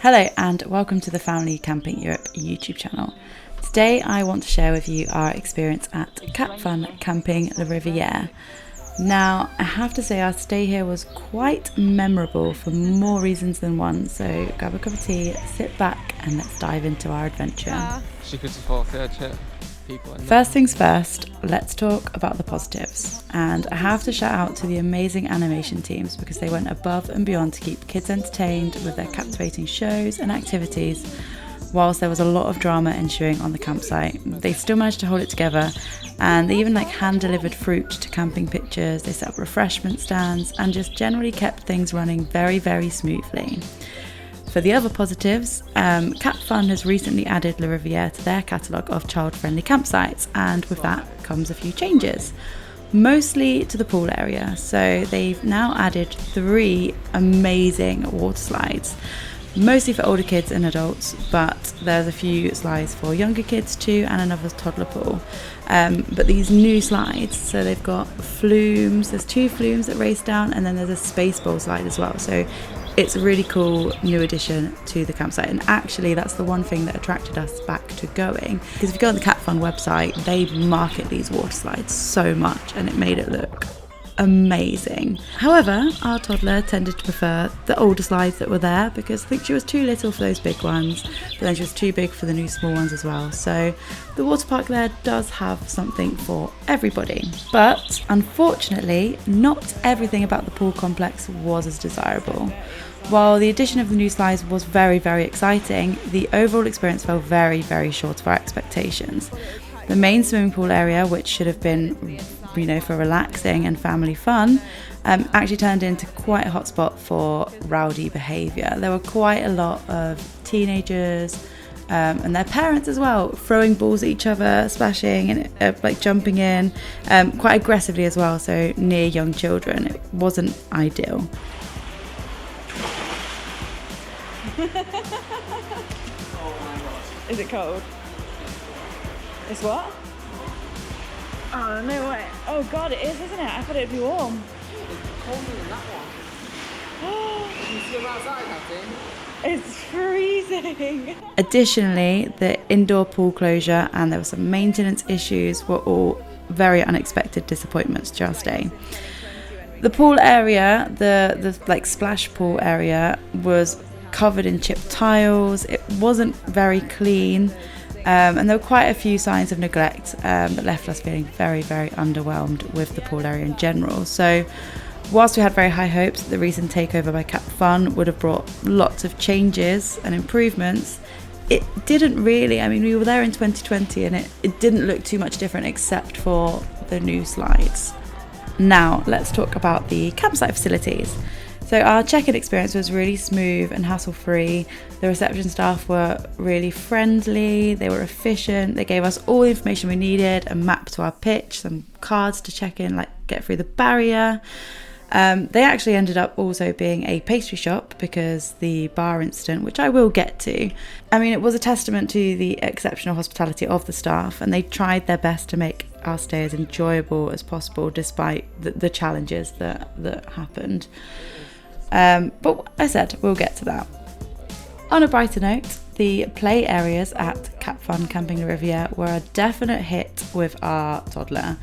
Hello and welcome to the Family Camping Europe YouTube channel. Today I want to share with you our experience at Capfun Camping La Rivière. Now I have to say our stay here was quite memorable for more reasons than one, so grab a cup of tea, sit back and let's dive into our adventure. First things first, let's talk about the positives. And I have to shout out to the amazing animation teams because they went above and beyond to keep kids entertained with their captivating shows and activities. Whilst there was a lot of drama ensuing on the campsite, they still managed to hold it together, and they even hand-delivered fruit to camping pitchers, they set up refreshment stands and just generally kept things running very, very smoothly. For the other positives, Capfun has recently added La Rivière to their catalogue of child-friendly campsites, and with that comes a few changes, mostly to the pool area. So they've now added 3 amazing water slides, mostly for older kids and adults, but there's a few slides for younger kids too, and another toddler pool. But these new slides, so they've got flumes, there's 2 flumes that race down, and then there's a space bowl slide as well. So it's a really cool new addition to the campsite, and actually that's the one thing that attracted us back to going, because if you go on the Capfun website, they market these water slides so much and it made it look amazing. However, our toddler tended to prefer the older slides that were there because I think she was too little for those big ones, but then she was too big for the new small ones as well. So the water park there does have something for everybody. But unfortunately, not everything about the pool complex was as desirable. While the addition of the new slides was very, very exciting, the overall experience fell very, very short of our expectations. The main swimming pool area, which should have been, for relaxing and family fun, actually turned into quite a hotspot for rowdy behaviour. There were quite a lot of teenagers and their parents as well, throwing balls at each other, splashing and jumping in, quite aggressively as well, so near young children. It wasn't ideal. Is it cold? It's what? Oh, no way. Oh god, it is, isn't it? I thought it'd be warm. It's colder than that one. You can see outside that thing. It's freezing. Additionally, the indoor pool closure and there were some maintenance issues were all very unexpected disappointments to our stay. The pool area, the splash pool area, was covered in chipped tiles. It wasn't very clean. And there were quite a few signs of neglect that left us feeling very, very underwhelmed with the pool area in general. So whilst we had very high hopes that the recent takeover by Capfun would have brought lots of changes and improvements, it didn't really. I mean, we were there in 2020 and it didn't look too much different except for the new slides. Now let's talk about the campsite facilities. So our check-in experience was really smooth and hassle-free. The reception staff were really friendly, they were efficient, they gave us all the information we needed, a map to our pitch, some cards to check in, get through the barrier. They actually ended up also being a pastry shop because the bar incident, which I will get to, it was a testament to the exceptional hospitality of the staff, and they tried their best to make our stay as enjoyable as possible despite the challenges that happened. But I said we'll get to that. On a brighter note, the play areas at Capfun Camping La Rivière were a definite hit with our toddler.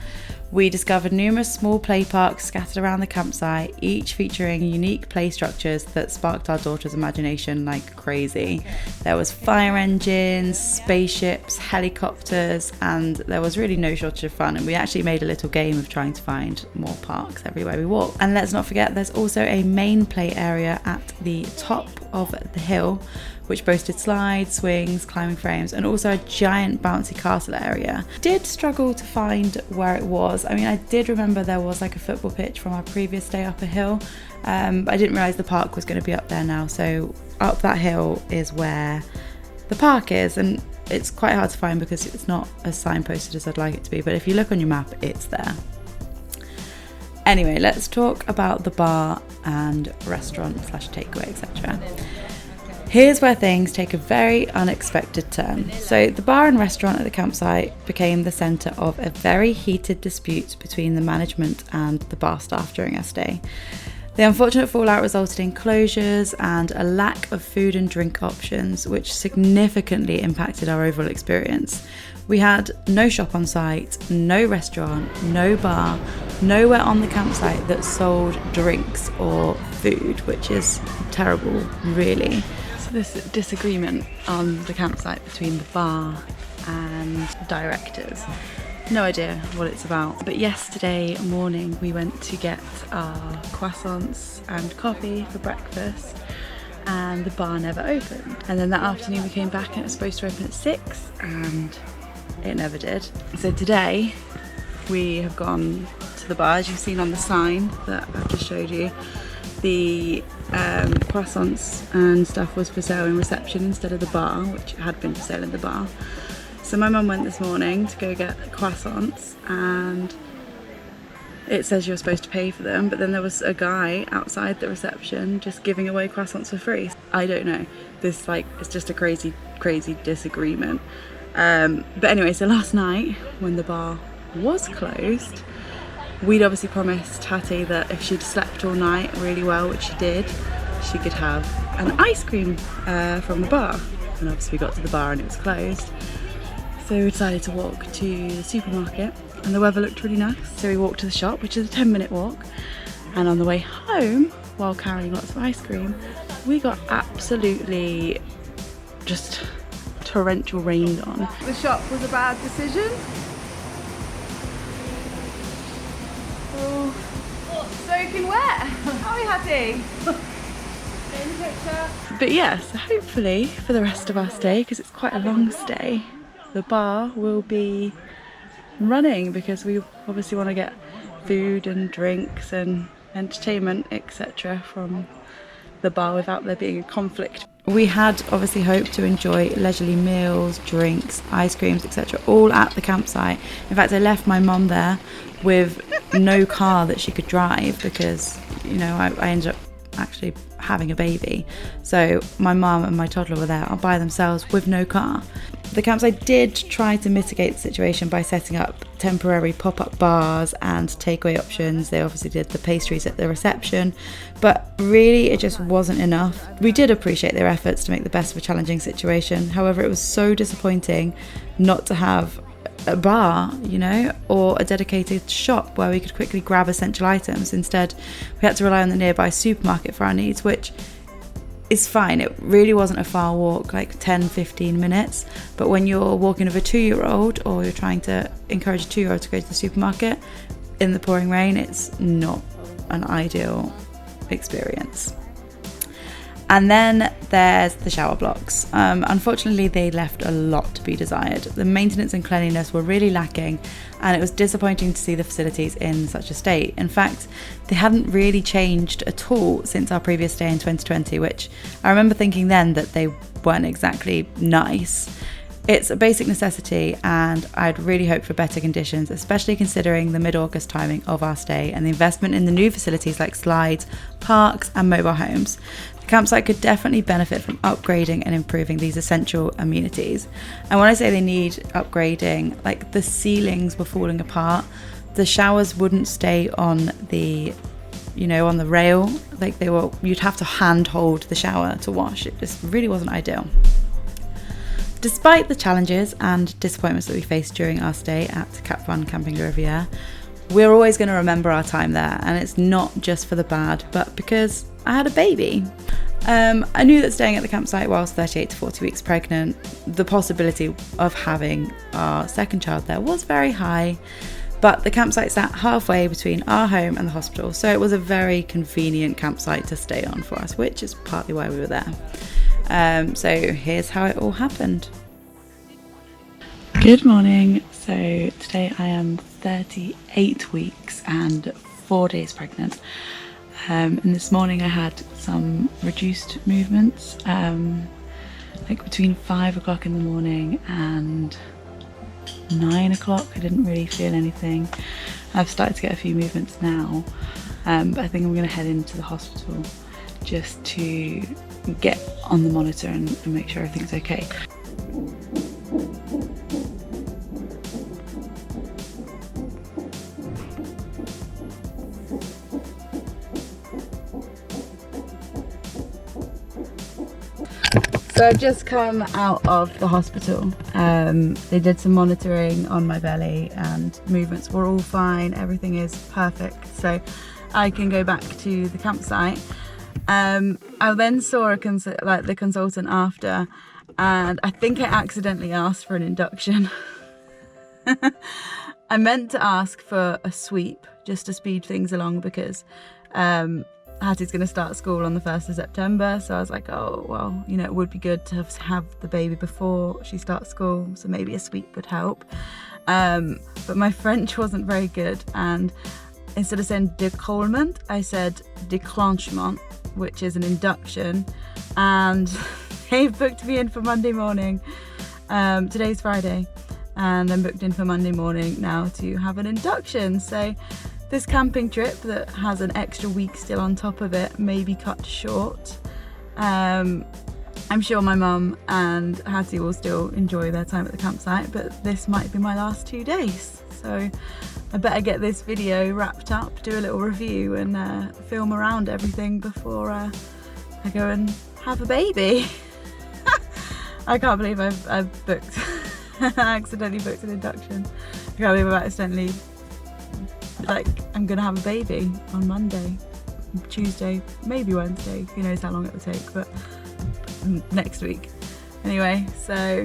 We discovered numerous small play parks scattered around the campsite, each featuring unique play structures that sparked our daughter's imagination like crazy. There was fire engines, spaceships, helicopters, and there was really no shortage of fun, and we actually made a little game of trying to find more parks everywhere we walked. And let's not forget there's also a main play area at the top of the hill, which boasted slides, swings, climbing frames, and also a giant bouncy castle area. Did struggle to find where it was. I did remember there was a football pitch from our previous stay up a hill, but I didn't realise the park was going to be up there now. So up that hill is where the park is, and it's quite hard to find because it's not as signposted as I'd like it to be, but if you look on your map, it's there. Anyway, let's talk about the bar and restaurant / takeaway, etc. Here's where things take a very unexpected turn. So the bar and restaurant at the campsite became the centre of a very heated dispute between the management and the bar staff during our stay. The unfortunate fallout resulted in closures and a lack of food and drink options, which significantly impacted our overall experience. We had no shop on site, no restaurant, no bar, nowhere on the campsite that sold drinks or food, which is terrible, really. So this disagreement on the campsite between the bar and directors. No idea what it's about. But yesterday morning we went to get our croissants and coffee for breakfast and the bar never opened. And then that afternoon we came back and it was supposed to open at 6 and it never did. So today we have gone to the bar, as you've seen on the sign that I've just showed you. The croissants and stuff was for sale in reception instead of the bar, which had been for sale in the bar. So my mum went this morning to go get croissants and it says you're supposed to pay for them, but then there was a guy outside the reception just giving away croissants for free. I don't know, this it's just a crazy disagreement. But anyway, so last night when the bar was closed, we'd obviously promised Hattie that if she'd slept all night really well, which she did, she could have an ice cream from the bar. And obviously we got to the bar and it was closed. So we decided to walk to the supermarket and the weather looked really nice. So we walked to the shop, which is a 10-minute walk. And on the way home, while carrying lots of ice cream, we got absolutely just torrential rained on. The shop was a bad decision. Oh, soaking wet. How are we, Hattie? In the picture. But yes, hopefully for the rest of our stay, because it's quite a long stay, the bar will be running because we obviously want to get food and drinks and entertainment, etc. from the bar without there being a conflict. We had obviously hoped to enjoy leisurely meals, drinks, ice creams, etc. all at the campsite. In fact, I left my mum there with no car that she could drive because, you know, I ended up actually having a baby. So my mum and my toddler were there by themselves with no car. The campsite did try to mitigate the situation by setting up temporary pop-up bars and takeaway options. They obviously did the pastries at the reception, but really it just wasn't enough. We did appreciate their efforts to make the best of a challenging situation. However, it was so disappointing not to have a bar, you know, or a dedicated shop where we could quickly grab essential items. Instead, we had to rely on the nearby supermarket for our needs, which is fine. It really wasn't a far walk, like 10-15 minutes, but when you're walking with a 2-year-old or you're trying to encourage a 2-year-old to go to the supermarket in the pouring rain, it's not an ideal experience. And then there's the shower blocks. Unfortunately, they left a lot to be desired. The maintenance and cleanliness were really lacking, and it was disappointing to see the facilities in such a state. In fact, they hadn't really changed at all since our previous stay in 2020, which I remember thinking then that they weren't exactly nice. It's a basic necessity, and I'd really hoped for better conditions, especially considering the mid-August timing of our stay and the investment in the new facilities like slides, parks and mobile homes. The campsite could definitely benefit from upgrading and improving these essential amenities. And when I say they need upgrading, like the ceilings were falling apart, the showers wouldn't stay on the, you know, on the rail, like you'd have to hand hold the shower to wash. It just really wasn't ideal. Despite the challenges and disappointments that we faced during our stay at Capfun Camping La Rivière, we're always going to remember our time there, and it's not just for the bad, but because I had a baby. I knew that staying at the campsite whilst 38 to 40 weeks pregnant, the possibility of having our second child there was very high, but the campsite sat halfway between our home and the hospital, so it was a very convenient campsite to stay on for us, which is partly why we were there. So here's how it all happened. Good morning. So today I am 38 weeks and 4 days pregnant. And this morning I had some reduced movements, like between 5 o'clock in the morning and 9 o'clock. I didn't really feel anything. I've started to get a few movements now, but I think I'm going to head into the hospital just to get on the monitor and make sure everything's okay. So I've just come out of the hospital. They did some monitoring on my belly and movements were all fine. Everything is perfect. So I can go back to the campsite. I then saw the consultant after, and I think I accidentally asked for an induction. I meant to ask for a sweep just to speed things along because Hattie's going to start school on the 1st of September, so I was like, oh well, you know, it would be good to have the baby before she starts school, so maybe a sweep would help. But my French wasn't very good, and instead of saying décollement, I said déclenchement, which is an induction, and they've booked me in for Monday morning. Today's Friday, and I'm booked in for Monday morning now to have an induction. So this camping trip that has an extra week still on top of it may be cut short. I'm sure my mum and Hattie will still enjoy their time at the campsite, but this might be my last 2 days. So I better get this video wrapped up, do a little review and film around everything before I go and have a baby. I can't believe I've booked, accidentally booked an induction. I can't believe I've accidentally, like, I'm gonna have a baby on Monday, Tuesday, maybe Wednesday, who knows how long it will take, but next week. Anyway, so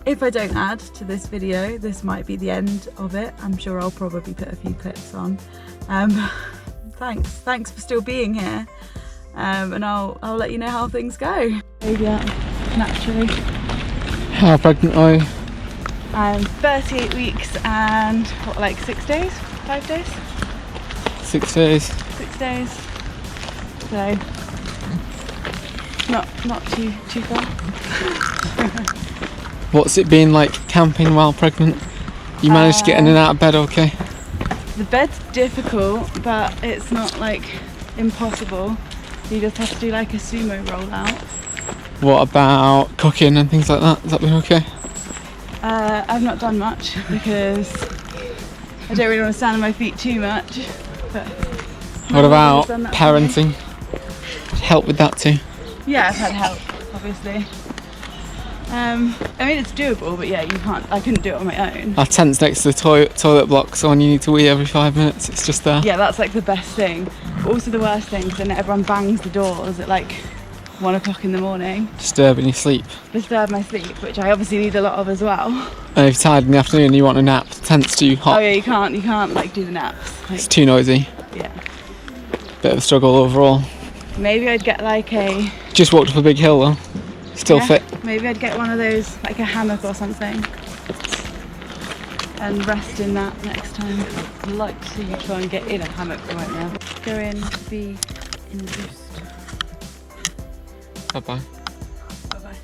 if I don't add to this video, this might be the end of it. I'm sure I'll probably put a few clips on. Thanks for still being here, and I'll let you know how things go. Baby out naturally. How pregnant are you? I'm 38 weeks and what, like 6 days? 5 days? 6 days. 6 days. So not too far. What's it been like camping while pregnant? You managed to get in and out of bed okay? The bed's difficult, but it's not like impossible. You just have to do like a sumo rollout. What about cooking and things like that? Has that been okay? I've not done much because I don't really want to stand on my feet too much. But what about parenting? Help with that too? Yeah, I've had help, obviously. I mean, it's doable, but yeah, I couldn't do it on my own. Our tent's next to the toilet block, so when you need to wee every 5 minutes, it's just there. Yeah, that's like the best thing. But also the worst thing is when everyone bangs the doors at like 1 o'clock in the morning. Disturbing your sleep. Disturb my sleep, which I obviously need a lot of as well. And if you're tired in the afternoon and you want a nap, the tent's too hot. Oh yeah, you can't like do the naps. Like, it's too noisy. Yeah. Bit of a struggle overall. Maybe I'd get like a... Just walked up a big hill though. Still fit. Maybe I'd get one of those, like a hammock or something, and rest in that next time. I'd like to see you try and get in a hammock right now. Go in, be induced. Bye bye. Bye bye.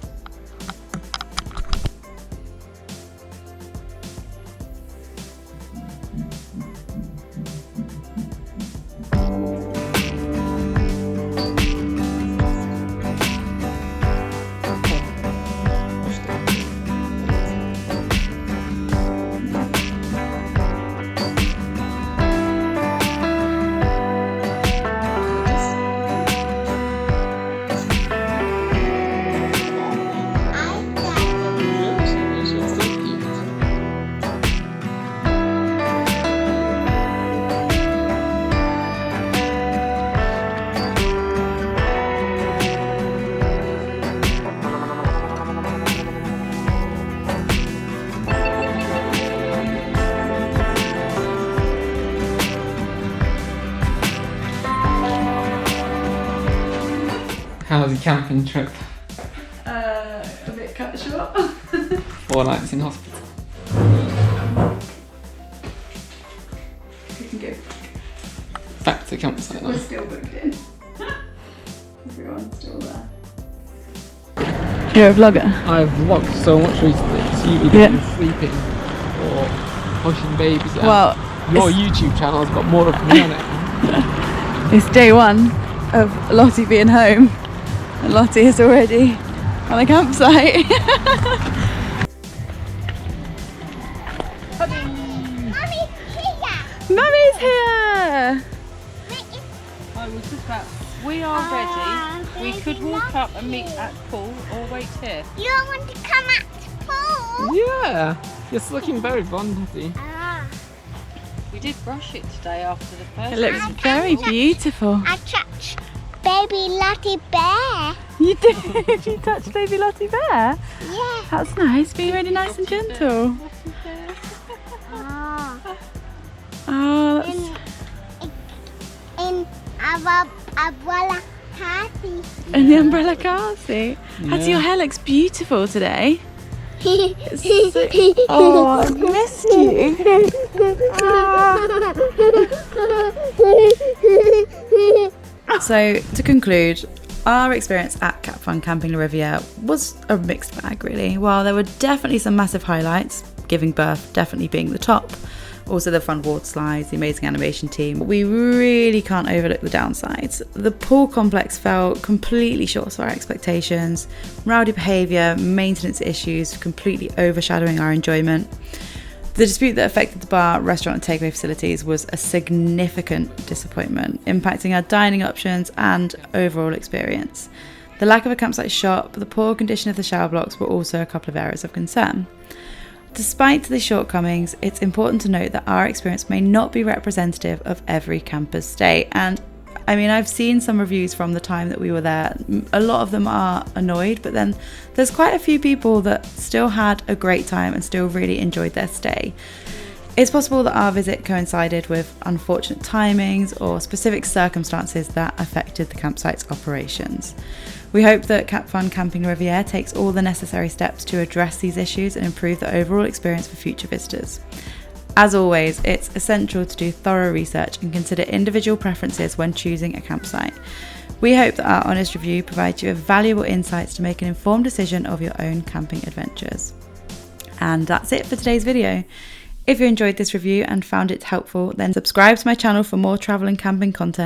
How's your camping trip? A bit cut short. 4 nights in hospital. We can go. Back to the campsite now. We're still booked in. Everyone's still there. You're a vlogger? I've vlogged so much recently, so you either sleeping or pushing babies out. Well, your YouTube channel has got more of me on it. It's day 1 of Lottie being home, and Lottie is already on a campsite. Mummy's here! I was just about. We are ready We could walk up and meet at the pool or wait here. You don't want to come at the pool? Yeah, it's looking very bondy. Ah. We did brush it today after the first. It looks very beautiful. I touched baby Lottie Bear. You did? You touched baby Lottie Bear? Yeah. That's nice, being really nice and gentle. Oh. Oh, that's... In our umbrella party. And the umbrella car seat. Hattie, your hair looks beautiful today. Oh, I missed you. So, to conclude, our experience at Capfun Camping La Rivière was a mixed bag, really. While there were definitely some massive highlights, giving birth definitely being the top, also the fun water slides, the amazing animation team, we really can't overlook the downsides. The pool complex fell completely short of our expectations, rowdy behaviour, maintenance issues completely overshadowing our enjoyment. The dispute that affected the bar, restaurant and takeaway facilities was a significant disappointment, impacting our dining options and overall experience. The lack of a campsite shop, the poor condition of the shower blocks were also a couple of areas of concern. Despite the shortcomings, it's important to note that our experience may not be representative of every camper's stay. And I mean, I've seen some reviews from the time that we were there. A lot of them are annoyed, but then there's quite a few people that still had a great time and still really enjoyed their stay. It's possible that our visit coincided with unfortunate timings or specific circumstances that affected the campsite's operations. We hope that Capfun Camping La Rivière takes all the necessary steps to address these issues and improve the overall experience for future visitors. As always, it's essential to do thorough research and consider individual preferences when choosing a campsite. We hope that our honest review provides you with valuable insights to make an informed decision of your own camping adventures. And that's it for today's video. If you enjoyed this review and found it helpful, then subscribe to my channel for more travel and camping content